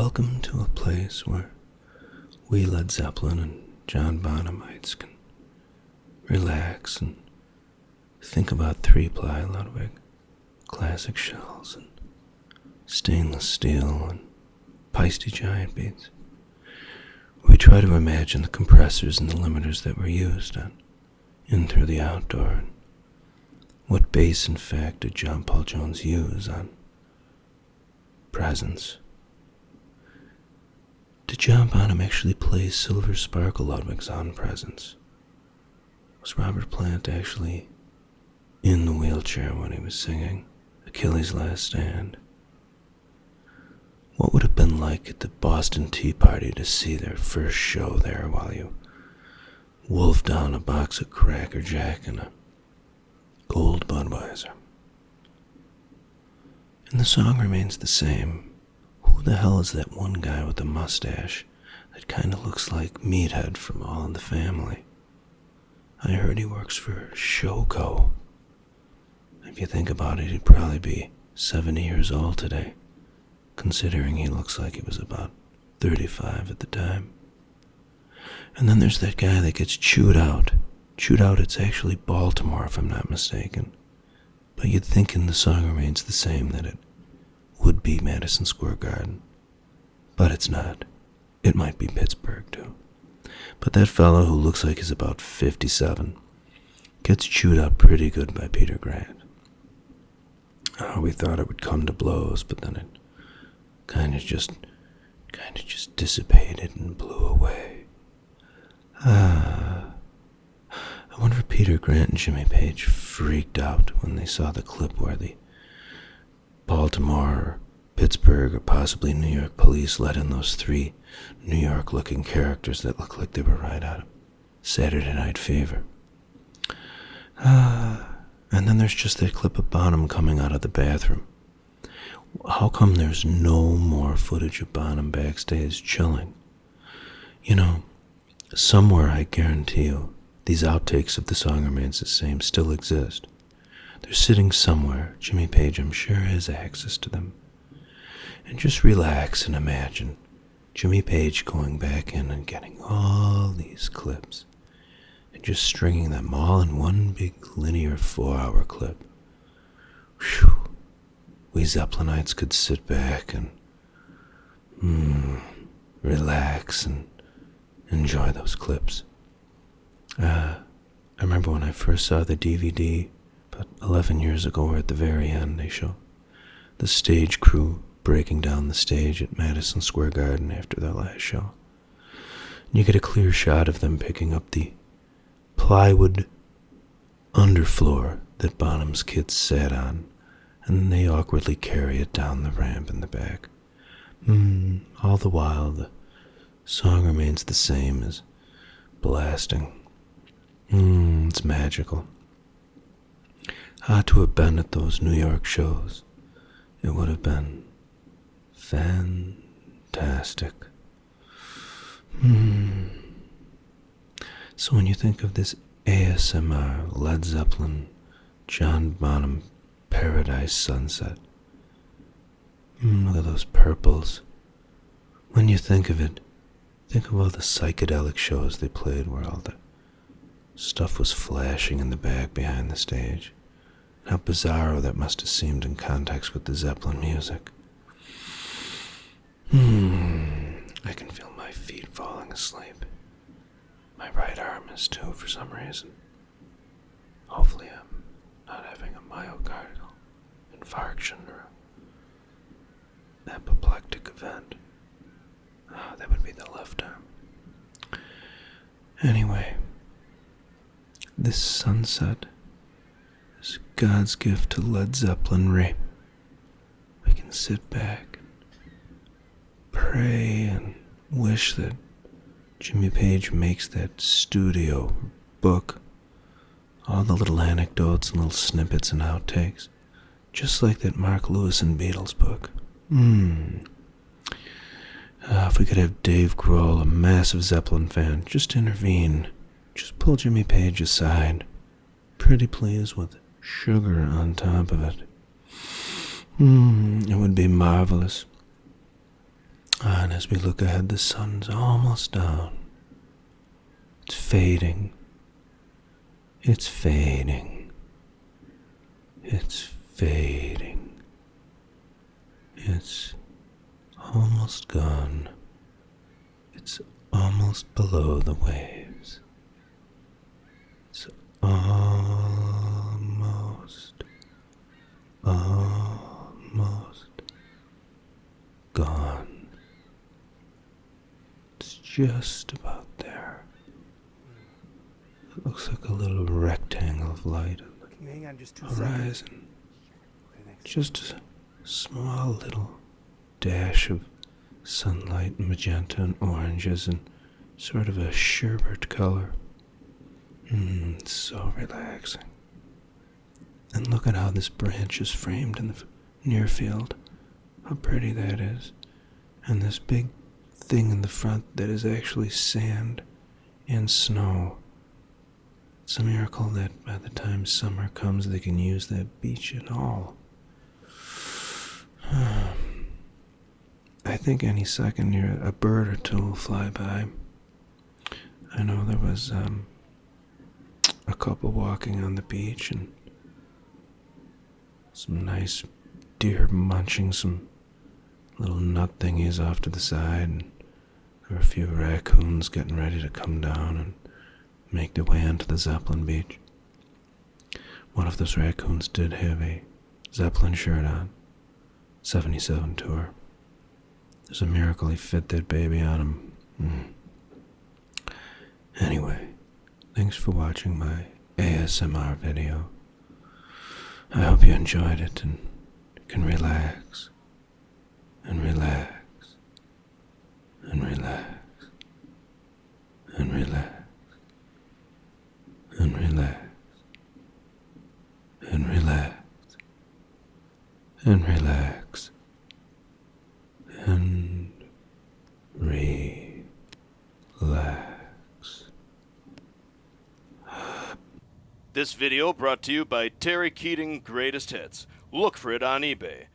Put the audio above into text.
Welcome to a place where we Led Zeppelin and John Bonhamites can relax and think about 3-ply Ludwig, classic shells, and stainless steel, and Peisty giant beats. We try to imagine the compressors and the limiters that were used on In Through the Outdoor, and what bass, in fact, did John Paul Jones use on Presence. Did John Bonham actually play Silver Sparkle Ludwigs on Presence? Was Robert Plant actually in the wheelchair when he was singing Achilles' Last Stand? What would it have been like at the Boston Tea Party to see their first show there while you wolfed down a box of Cracker Jack and a gold Budweiser? And the song remains the same. Who the hell is that one guy with the mustache that kind of looks like Meathead from All in the Family? I heard he works for Showco. If you think about it, he'd probably be 70 years old today, considering he looks like he was about 35 at the time. And then there's that guy that gets chewed out. It's actually Baltimore, if I'm not mistaken. But you'd think in the song remains the same that it would be Madison Square Garden. But it's not. It might be Pittsburgh, too. But that fellow who looks like he's about 57 gets chewed up pretty good by Peter Grant. Oh, we thought it would come to blows, but then it kind of just dissipated and blew away. I wonder if Peter Grant and Jimmy Page freaked out when they saw the clip where the Baltimore or Pittsburgh or possibly New York police let in those 3 New York-looking characters that look like they were right out of Saturday Night Fever. And then there's just that clip of Bonham coming out of the bathroom. How come there's no more footage of Bonham backstage chilling? You know, somewhere, I guarantee you, these outtakes of The Song Remains the Same still exist. They're sitting somewhere. Jimmy Page, I'm sure, has access to them. And just relax and imagine Jimmy Page going back in and getting all these clips and just stringing them all in one big linear 4-hour clip. Whew. We Zeppelinites could sit back and relax and enjoy those clips. I remember when I first saw the DVD about 11 years ago, where at the very end they show the stage crew breaking down the stage at Madison Square Garden after their last show. And you get a clear shot of them picking up the plywood underfloor that Bonham's kids sat on, and they awkwardly carry it down the ramp in the back. All the while, the song remains the same as blasting. It's magical. To have been at those New York shows. It would have been fantastic. So when you think of this ASMR, Led Zeppelin, John Bonham, Paradise Sunset, look at those purples. When you think of it, think of all the psychedelic shows they played where all the stuff was flashing in the back behind the stage. How bizarro that must have seemed in context with the Zeppelin music. I can feel my feet falling asleep. My right arm is too, for some reason. Hopefully I'm not having a myocardial infarction or an apoplectic event. That would be the left arm. Anyway, this sunset is God's gift to Led Zeppelin. We can sit back and pray and wish that Jimmy Page makes that studio book, all the little anecdotes and little snippets and outtakes, just like that Mark Lewis and Beatles book. If we could have Dave Grohl, a massive Zeppelin fan, just intervene, just pull Jimmy Page aside, pretty please, with sugar on top of it. It would be marvelous. And as we look ahead, the sun's almost down. It's fading. It's fading. It's fading. It's almost gone. It's almost below the waves. It's almost gone. It's just about there. It looks like a little rectangle of light on the horizon. Just a small little dash of sunlight, magenta and oranges, and sort of a sherbet color. It's so relaxing. And look at how this branch is framed in the near field. How pretty that is. And this big thing in the front that is actually sand and snow. It's a miracle that by the time summer comes they can use that beach at all. I think any second here a bird or two will fly by. I know there was a couple walking on the beach and some nice deer munching some little nut thingies off to the side, and there were a few raccoons getting ready to come down and make their way onto the Zeppelin beach. One of those raccoons did have a Zeppelin shirt on, 77 tour. There's a miracle he fit that baby on him. Anyway, thanks for watching my ASMR video. I hope you enjoyed it and can relax and relax and relax and relax and relax and relax and relax and relax. This video brought to you by Terry Keating Greatest Hits. Look for it on eBay.